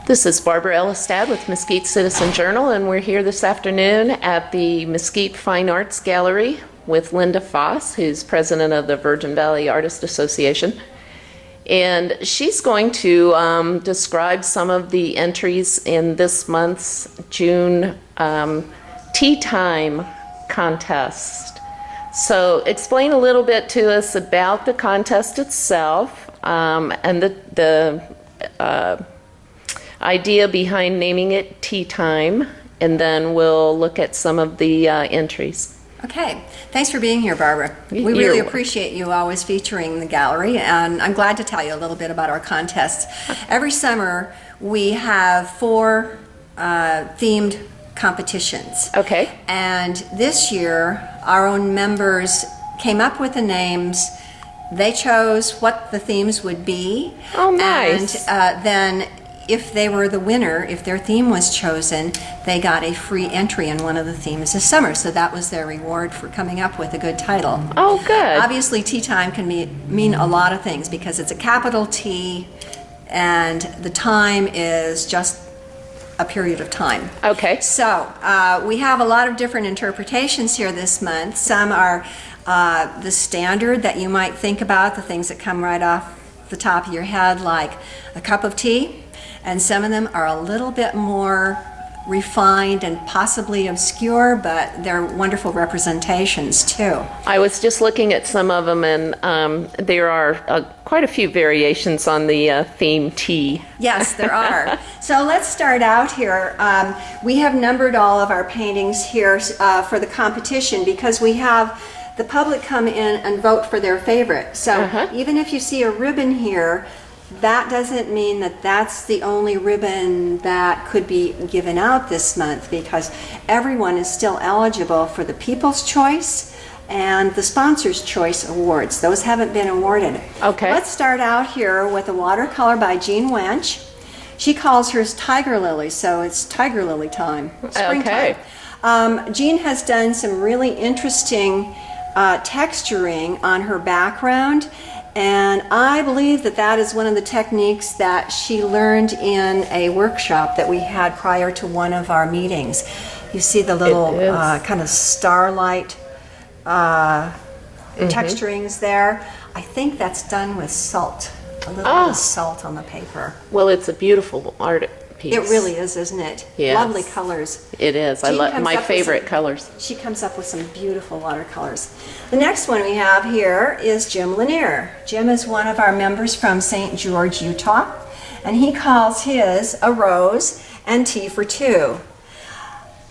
This is Barbara Ellistad with Mesquite Citizen Journal, and we're here this afternoon at the Mesquite Fine Arts Gallery with Linda Foss, who's president of the Virgin Valley Artist Association. And she's going to describe some of the entries in this month's June Tea Time contest. So explain a little bit to us about the contest itself and the idea behind naming it Tea Time, and then we'll look at some of the entries. Okay, thanks for being here, Barbara. We really appreciate you always featuring the gallery, and I'm glad to tell you a little bit about our contests. Every summer we have 4 themed competitions. Okay. And this year our own members came up with the names. They chose what the themes would be. Oh, nice. And then if they were the winner, if their theme was chosen, they got a free entry in one of the themes this summer. So that was their reward for coming up with a good title. Oh, good. Obviously, tea time can mean a lot of things because it's a capital T, and the time is just a period of time. Okay. So we have a lot of different interpretations here this month. Some are the standard that you might think about, the things that come right off the top of your head, like a cup of tea. And some of them are a little bit more refined and possibly obscure, but they're wonderful representations too. I was just looking at some of them, and there are quite a few variations on the theme tea. Yes, there are. So let's start out here. We have numbered all of our paintings here for the competition because we have the public come in and vote for their favorite. So even if you see a ribbon here, that doesn't mean that that's the only ribbon that could be given out this month, because everyone is still eligible for the People's Choice and the Sponsor's Choice Awards. Those haven't been awarded. Okay. Let's start out here with a watercolor by Jean Wench. She calls hers Tiger Lily, so it's Tiger Lily time, springtime. Okay. Jean has done some really interesting texturing on her background, and I believe that that is one of the techniques that she learned in a workshop that we had prior to one of our meetings. You see the little kind of starlight texturings there. I think that's done with salt, a little bit of salt on the paper. Well, it's a beautiful art piece. It really is, isn't it? Yes. Lovely colors. It is. I love my favorite colors. She comes up with some beautiful watercolors. The next one we have here is Jim Lanier. Jim is one of our members from St. George, Utah, and he calls his A Rose and Tea for Two.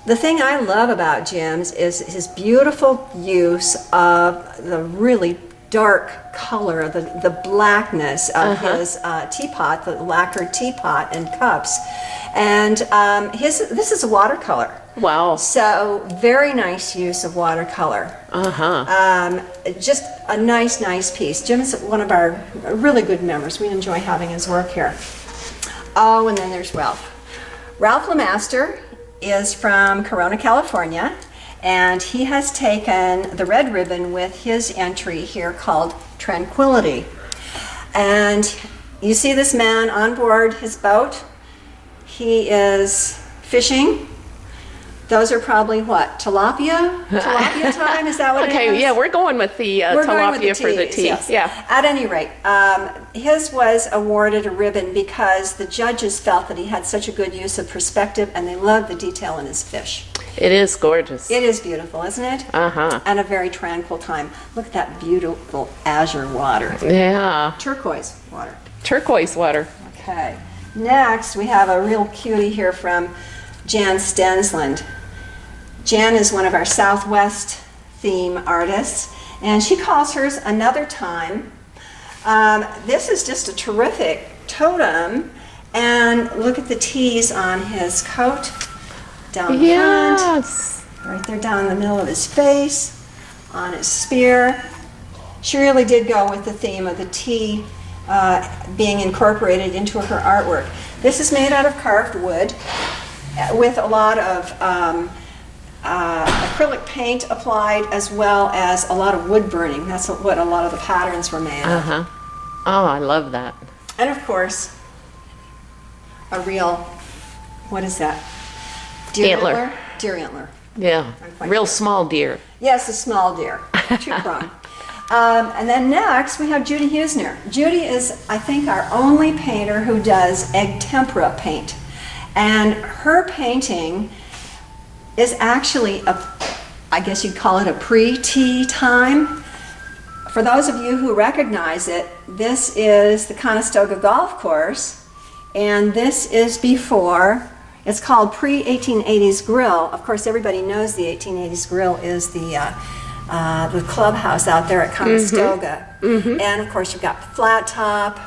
The thing I love about Jim's is his beautiful use of the really dark color, the blackness of his teapot, the lacquered teapot and cups. And this is a watercolor. Wow. So very nice use of watercolor. Just a nice piece. Jim's one of our really good members. We enjoy having his work here. Oh, and then there's Ralph. Ralph Lemaster is from Corona, California, and he has taken the red ribbon with his entry here called Tranquility. And you see this man on board his boat. He is fishing. Those are probably what? Tilapia? Tilapia time? Is that what it is? Okay, yeah, we're going with the tilapia for the tea. Yes. Yeah. At any rate, his was awarded a ribbon because the judges felt that he had such a good use of perspective, and they loved the detail in his fish. It is gorgeous. It is beautiful, isn't it? And a very tranquil time. Look at that beautiful azure water. Yeah. Turquoise water. Turquoise water. Okay. Next, we have a real cutie here from Jan Stensland. Jan is one of our Southwest theme artists, and she calls hers Another Time. This is just a terrific totem, and look at the T's on his coat, down the front, right there down the middle of his face, on his spear. She really did go with the theme of the T being incorporated into her artwork. This is made out of carved wood with a lot of acrylic paint applied, as well as a lot of wood burning. That's what a lot of the patterns were made of. Oh, I love that. And of course, a real, what is that? Deer Antler. Deer antler. Yeah, I'm quite real sure. small deer. Yes, a small deer, two-prong. And then next we have Judy Husner. Judy is, I think, our only painter who does egg tempera paint. And her painting is actually I guess you'd call it a pre-tea time. For those of you who recognize it, this is the Conestoga Golf Course, and this is before. It's called pre-1880s Grill. Of course, everybody knows the 1880s Grill is the clubhouse out there at Conestoga. And of course, you've got Flat Top,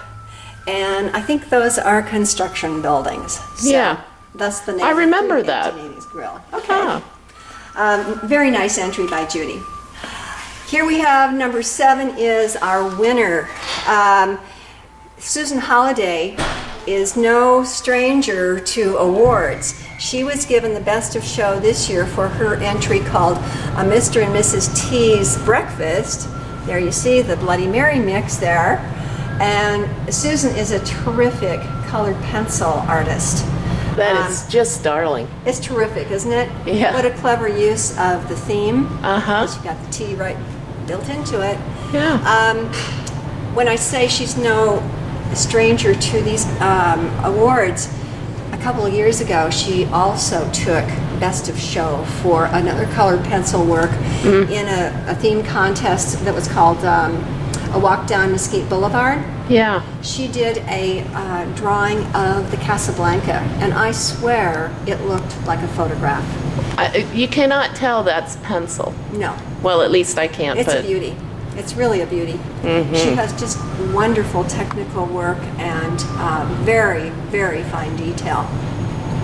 and I think those are construction buildings. So Yeah. that's the name. I of remember the that. 1880s Grill. Okay. Ah. Very nice entry by Judy. Here we have number 7 is our winner. Susan Holliday is no stranger to awards. She was given the Best of Show this year for her entry called A Mr. and Mrs. T's Breakfast. There you see the Bloody Mary mix there. And Susan is a terrific colored pencil artist. That is just darling. It's terrific, isn't it? Yeah. What a clever use of the theme. Uh-huh. You've got the T right built into it. Yeah. When I say she's no stranger to these awards, a couple of years ago she also took Best of Show for another colored pencil work in a theme contest that was called A Walk Down Mesquite Boulevard. Yeah. She did a drawing of the Casablanca, and I swear it looked like a photograph. You cannot tell that's pencil. No, Well, at least I can't. it's but a beauty. It's really a beauty. She has just wonderful technical work and very, very fine detail,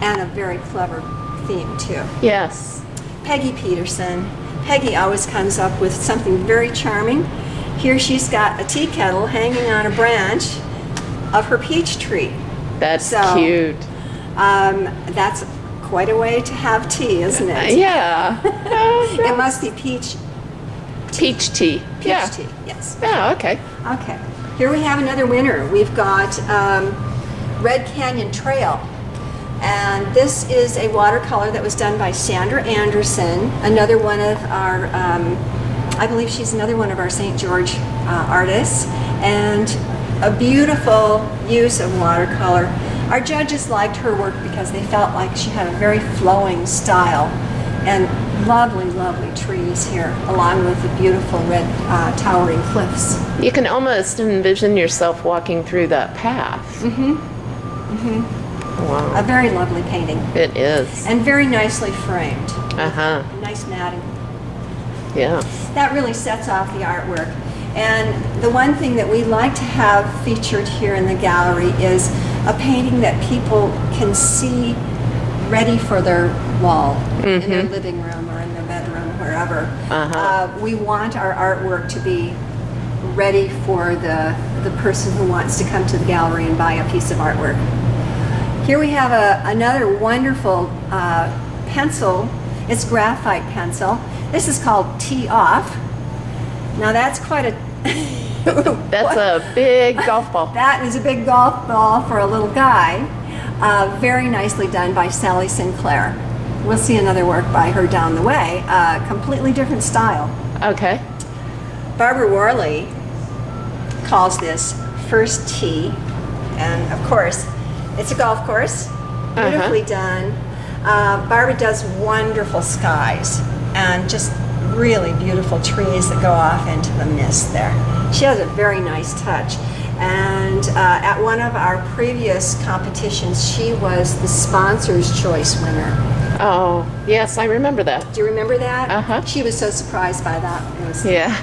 and a very clever theme too. Yes. Peggy Peterson. Peggy always comes up with something very charming. Here she's got a tea kettle hanging on a branch of her peach tree. That's So, cute. That's quite a way to have tea, isn't it? Yeah. It must be peach Peach tea. Yeah. tea, yes. Yeah, okay. Okay, here we have another winner. We've got Red Canyon Trail. And this is a watercolor that was done by Sandra Anderson, another one of our, I believe she's another one of our St. George artists, and a beautiful use of watercolor. Our judges liked her work because they felt like she had a very flowing style, and lovely, lovely trees here, along with the beautiful red towering cliffs. You can almost envision yourself walking through that path. A Wow. very lovely painting, It is. and very nicely framed. Uh-huh. Nice matting. Yeah. That really sets off the artwork. And the one thing that we like to have featured here in the gallery is a painting that people can see ready for their wall in their living room or in their bedroom, wherever. We want our artwork to be ready for the person who wants to come to the gallery and buy a piece of artwork. Here we have another wonderful pencil. It's graphite pencil. This is called Tee Off. Now that's quite a... That's a big golf ball. That is a big golf ball for a little guy. Very nicely done by Sally Sinclair. We'll see another work by her down the way. Completely different style. Okay. Barbara Worley calls this First Tee. And of course, it's a golf course. Beautifully done. Barbara does wonderful skies and just really beautiful trees that go off into the mist there. She has a very nice touch. And at one of our previous competitions, she was the Sponsor's Choice winner. Oh, yes, I remember that. Do you remember that? Uh-huh. She was so surprised by that. It was Yeah.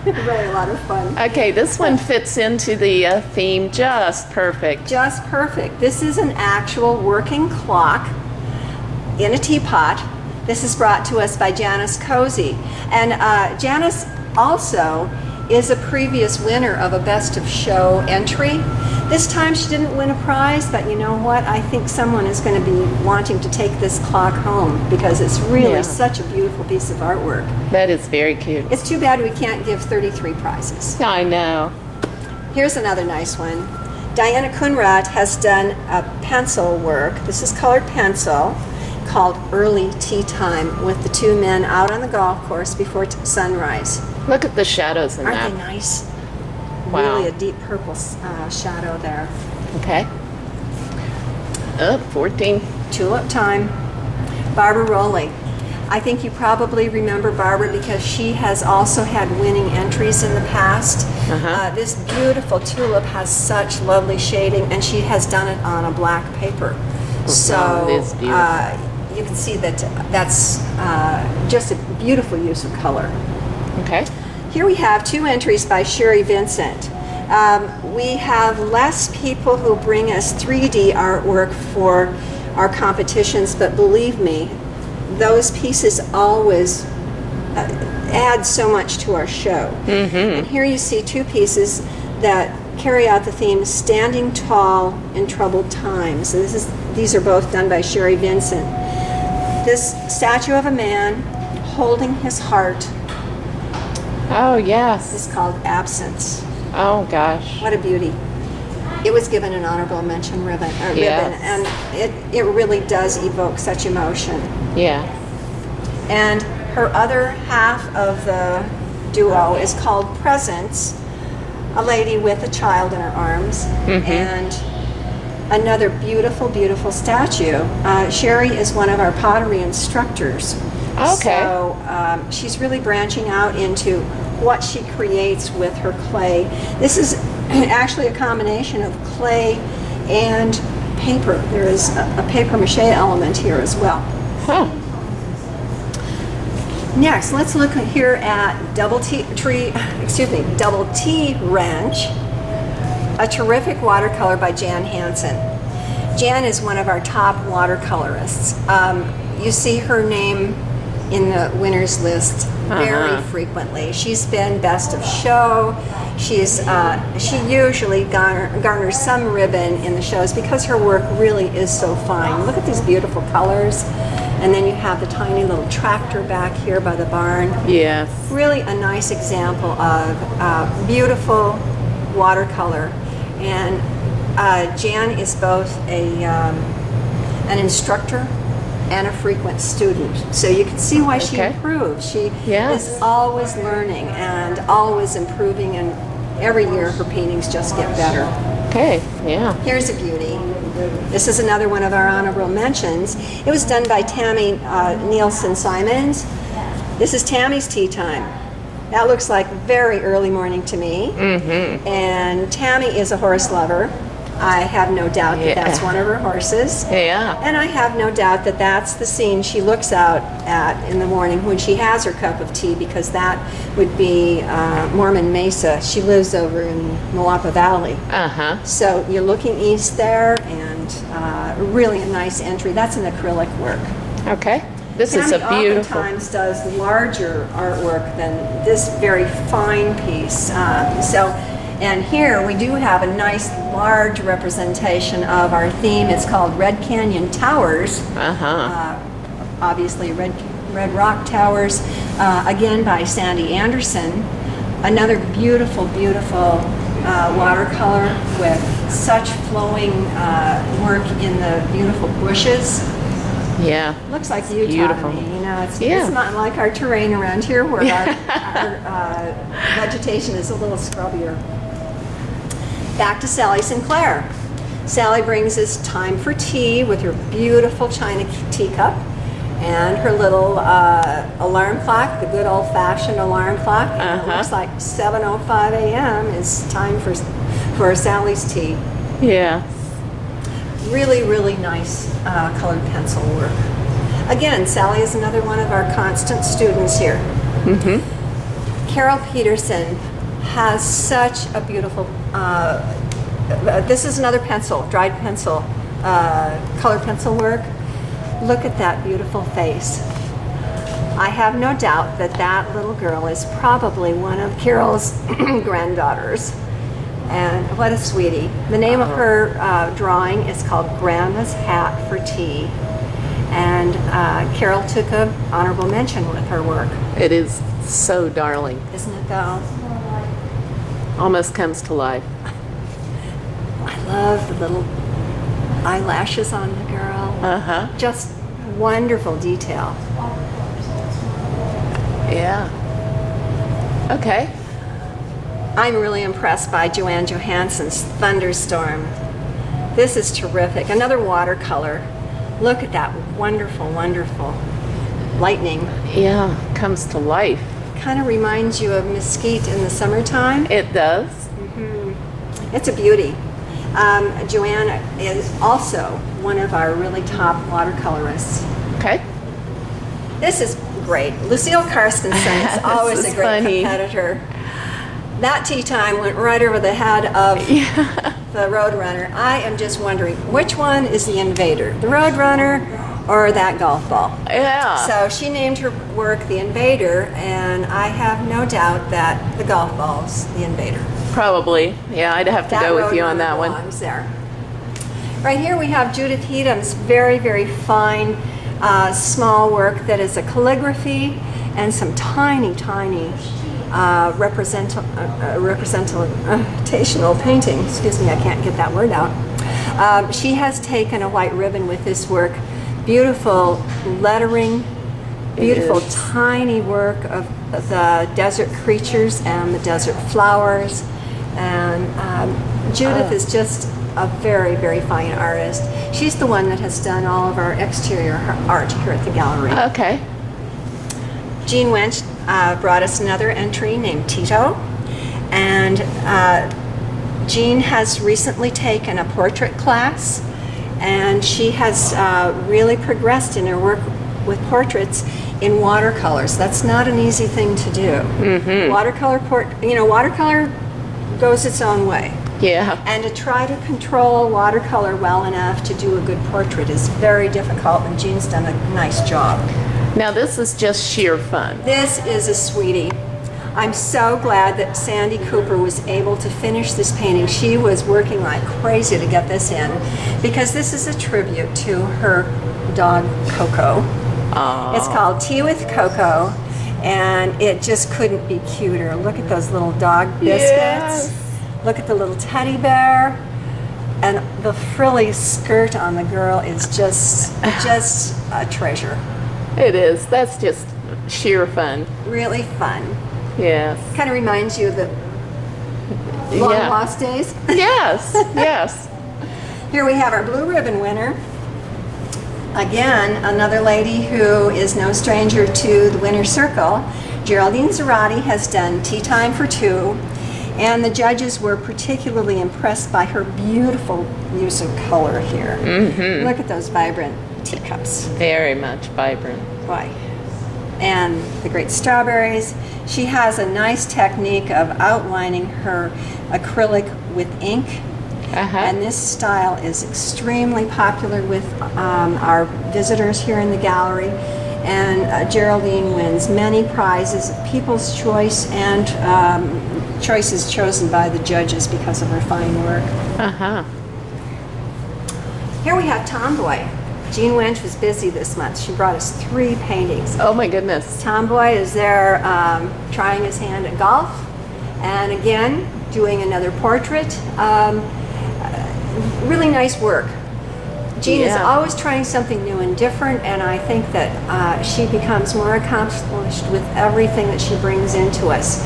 really a lot of fun. Okay, this one fits into the theme just perfect. Just perfect. This is an actual working clock in a teapot. This is brought to us by Janice Cozy. And Janice also is a previous winner of a Best of Show entry. This time she didn't win a prize, but you know what? I think someone is going to be wanting to take this clock home because it's really such a beautiful piece of artwork. That is very cute. It's too bad we can't give 33 prizes. I know. Here's another nice one. Diana Kunrat has done a pencil work. This is colored pencil called Early Tea Time with the two men out on the golf course before sunrise. Look at the shadows in Aren't that. they nice? Wow. Really a deep purple shadow there. Okay. 14. Tulip Time. Barbara Rowley. I think you probably remember Barbara because she has also had winning entries in the past. This beautiful tulip has such lovely shading, and she has done it on a black paper. So it is beautiful. you can see that that's just a beautiful use of color. Okay. Here we have 2 entries by Sherry Vincent. We have less people who bring us 3D artwork for our competitions, but believe me, those pieces always add so much to our show. And here you see 2 pieces that carry out the theme Standing Tall in Troubled Times. And these are both done by Sherry Vincent. This statue of a man holding his heart Oh, yes. is called Absence. Oh, gosh. What a beauty. It was given an honorable mention ribbon, Yes. and it really does evoke such emotion. Yeah. And her other half of the duo is called Presence, a lady with a child in her arms, and another beautiful, beautiful statue. Sherry is one of our pottery instructors. Okay. So she's really branching out into what she creates with her clay. This is actually a combination of clay and paper. There is a paper mache element here as well. Huh. Next, let's look here at Double T Ranch, a terrific watercolor by Jan Hansen. Jan is one of our top watercolorists. You see her name in the winners list very frequently. She's been best of show. She usually garners some ribbon in the shows because her work really is so fine. Look at these beautiful colors. And then you have the tiny little tractor back here by the barn. Yes. Really a nice example of beautiful watercolor. And Jan is both an instructor and a frequent student. So you can see why she improves. She is always learning and always improving, and every year her paintings just get better. Okay, yeah. Here's a beauty. This is another one of our honorable mentions. It was done by Tammy Nielsen Simons. This is Tammy's Tea Time. That looks like very early morning to me. And Tammy is a horse lover. I have no doubt that that's one of her horses. Yeah. And I have no doubt that that's the scene she looks out at in the morning when she has her cup of tea, because that would be Mormon Mesa. She lives over in Moapa Valley. So you're looking east there, and really a nice entry. That's an acrylic work. Okay. This is a Tammy beautiful. oftentimes does larger artwork than this very fine piece. And here we do have a nice large representation of our theme. It's called Red Canyon Towers. Obviously Red Rock Towers, again by Sandy Anderson. Another beautiful, beautiful watercolor with such flowing work in the beautiful bushes. Yeah. Looks like Utah beautiful. to me. You know, it's not like our terrain around here where our vegetation is a little scrubbier. Back to Sally Sinclair. Sally brings us Time for Tea with her beautiful china teacup and her little alarm clock, the good old-fashioned alarm clock. And it looks like 7:05 a.m. is time for Sally's tea. Yeah. Really, really nice colored pencil work. Again, Sally is another one of our constant students here. Carol Peterson has such a beautiful, this is another pencil, dried pencil, colored pencil work. Look at that beautiful face. I have no doubt that that little girl is probably one of Carol's granddaughters. And what a sweetie. The name of her drawing is called Grandma's Hat for Tea. And Carol took an honorable mention with her work. It is so darling. Isn't it though? Almost comes to life. I love the little eyelashes on the girl. Uh-huh. Just wonderful detail. Yeah. Okay. I'm really impressed by Joanne Johansson's Thunderstorm. This is terrific. Another watercolor. Look at that wonderful, wonderful lightning. Yeah, comes to life. Kind of reminds you of Mesquite in the summertime. It does. It's a beauty. Joanne is also one of our really top watercolorists. Okay. This is great. Lucille Carstensen is always This a great is funny. competitor. That tea time went right over the head of the Roadrunner. I am just wondering, which one is the invader? The Roadrunner or that golf ball? Yeah. So she named her work The Invader, and I have no doubt that the golf ball's the invader. Probably. Yeah, I'd have to That go with you on Roadrunner that one. belongs there. Right here we have Judith Headham's very, very fine small work that is a calligraphy and some tiny, tiny representational painting. Excuse me, I can't get that word out. She has taken a white ribbon with this work. Beautiful lettering, beautiful is. tiny work of the desert creatures and the desert flowers. And Judith is just a very, very fine artist. She's the one that has done all of our exterior art here at the gallery. Okay. Jean Wench brought us another entry named Tito, and Jean has recently taken a portrait class, and she has really progressed in her work with portraits in watercolors. That's not an easy thing to do. Mm-hmm. Watercolor goes its own way. Yeah. And to try to control watercolor well enough to do a good portrait is very difficult, and Jean's done a nice job. Now this is just sheer fun. This is a sweetie. I'm so glad that Sandy Cooper was able to finish this painting. She was working like crazy to get this in, because this is a tribute to her dog, Coco. Aww. It's called Tea with Coco, and it just couldn't be cuter. Look at those little dog biscuits. Yes. Look at the little teddy bear. And the frilly skirt on the girl is just a treasure. It is. That's just sheer fun. Really fun. Yes. Kind of reminds you of the long Yeah. lost days. Yes. Yes. Here we have our blue ribbon winner. Again, another lady who is no stranger to the winner's circle. Geraldine Zarati has done Tea Time for Two, and the judges were particularly impressed by her beautiful use of color here. Mm-hmm. Look at those vibrant teacups. Very much vibrant. Boy. And the great strawberries. She has a nice technique of outlining her acrylic with ink. Uh-huh. And this style is extremely popular with our visitors here in the gallery. And Geraldine wins many prizes, People's Choice, and choices chosen by the judges because of her fine work. Uh-huh. Here we have Tomboy. Jean Wench was busy this month. She brought us 3 paintings. Oh my goodness. Tomboy is there trying his hand at golf, and again doing another portrait. Really nice work. Jean is always trying something new and different, and I think that she becomes more accomplished with everything that she brings into us.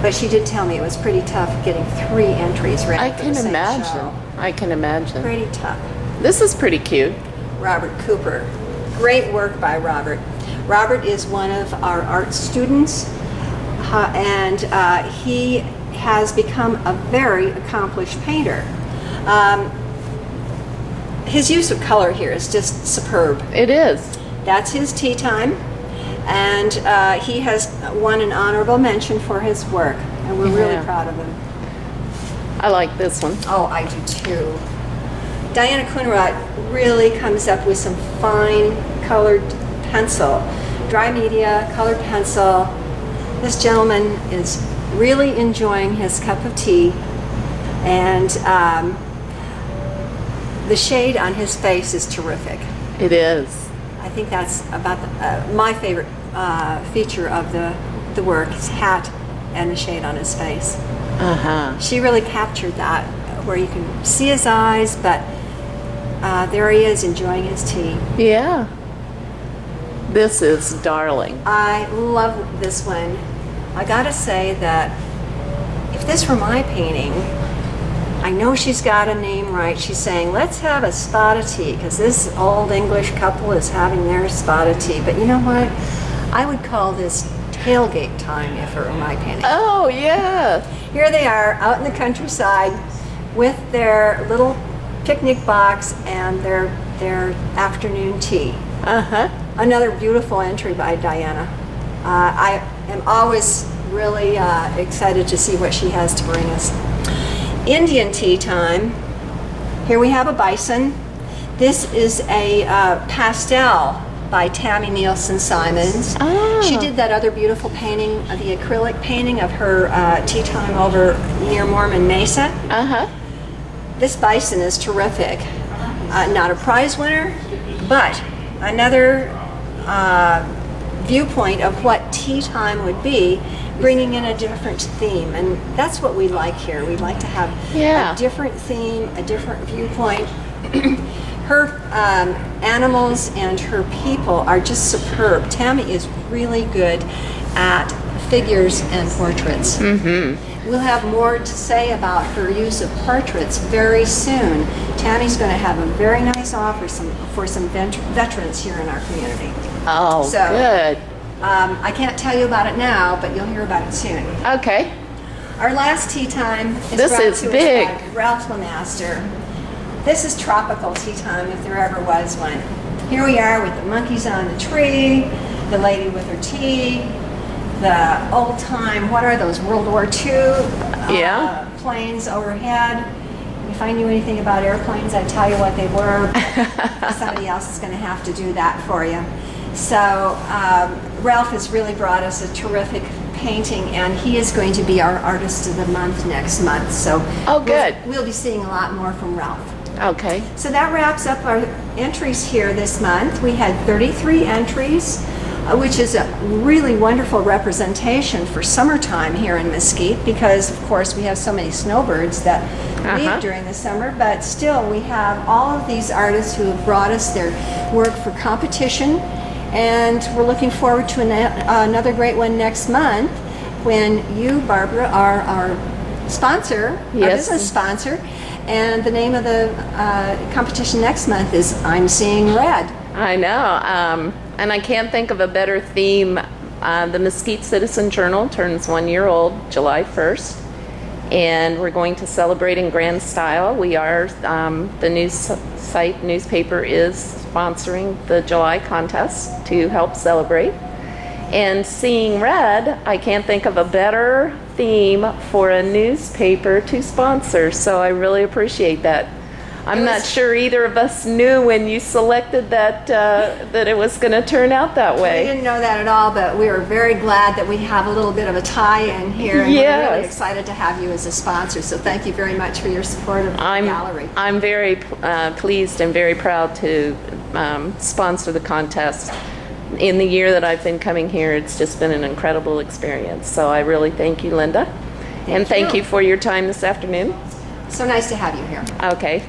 But she did tell me it was pretty tough getting 3 entries ready. I for can the same imagine. show. I can imagine. Pretty tough. This is pretty cute. Robert Cooper. Great work by Robert. Robert is one of our art students, and he has become a very accomplished painter. His use of color here is just superb. It is. That's his Tea Time, and he has won an honorable mention for his work, and we're really proud of him. I like this one. Oh, I do too. Diana Coonrod really comes up with some fine colored pencil, dry media, colored pencil. This gentleman is really enjoying his cup of tea, and the shade on his face is terrific. It is. I think that's about my favorite feature of the work, his hat and the shade on his face. Uh-huh. She really captured that where you can see his eyes, but there he is enjoying his tea. Yeah. This is darling. I love this one. I gotta say that if this were my painting, I know she's got a name right. She's saying, let's have a spot of tea, because this old English couple is having their spot of tea. But you know what? I would call this tailgate time if it were my painting. Oh, yeah. Here they are out in the countryside with their little picnic box and their afternoon tea. Uh-huh. Another beautiful entry by Diana. I am always really excited to see what she has to bring us. Indian tea time. Here we have a bison. This is a pastel by Tammy Nielsen Simons. Ah. She did that other beautiful painting, the acrylic painting of her tea time over near Mormon Mesa. Uh-huh. This bison is terrific. Not a prize winner, but another viewpoint of what tea time would be, bringing in a different theme. And that's what we like here. We like to have Yeah. a different theme, a different viewpoint. Her animals and her people are just superb. Tammy is really good at figures and portraits. Mm-hmm. We'll have more to say about her use of portraits very soon. Tammy's going to have a very nice offer for some veterans here in our community. Oh, So, good. I can't tell you about it now, but you'll hear about it soon. Okay. Our last tea time is This brought is to us big. by Ralph Lemaster. This is tropical tea time if there ever was one. Here we are with the monkeys on the tree, the lady with her tea, the old time, what are those, World War II Yeah. planes overhead. If I knew anything about airplanes, I'd tell you what they were. Somebody else is going to have to do that for you. So Ralph has really brought us a terrific painting, and he is going to be our Artist of the Month next month. So Oh, good. we'll be seeing a lot more from Ralph. Okay. So that wraps up our entries here this month. We had 33 entries, which is a really wonderful representation for summertime here in Mesquite, because of course we have so many snowbirds that leave during the summer, but still we have all of these artists who have brought us their work for competition, and we're looking forward to another great one next month when you, Barbara, are our sponsor, our Yes. business sponsor. And the name of the competition next month is I'm Seeing Red. I know. And I can't think of a better theme. The Mesquite Citizen Journal turns 1 year old July 1st. And we're going to celebrate in grand style. We are, the news site newspaper is sponsoring the July contest to help celebrate. And Seeing Red, I can't think of a better theme for a newspaper to sponsor, so I really appreciate that. I'm not sure either of us knew when you selected that that it was going to turn out that We way. didn't know that at all, but we are very glad that we have a little bit of a tie-in here, and we're really Yes. excited to have you as a sponsor. So thank you very much for your support of the gallery. I'm very pleased and very proud to sponsor the contest. In the year that I've been coming here, it's just been an incredible experience. So I really thank you, Linda. And thank you. you for your time this afternoon. So nice to have you here. Okay.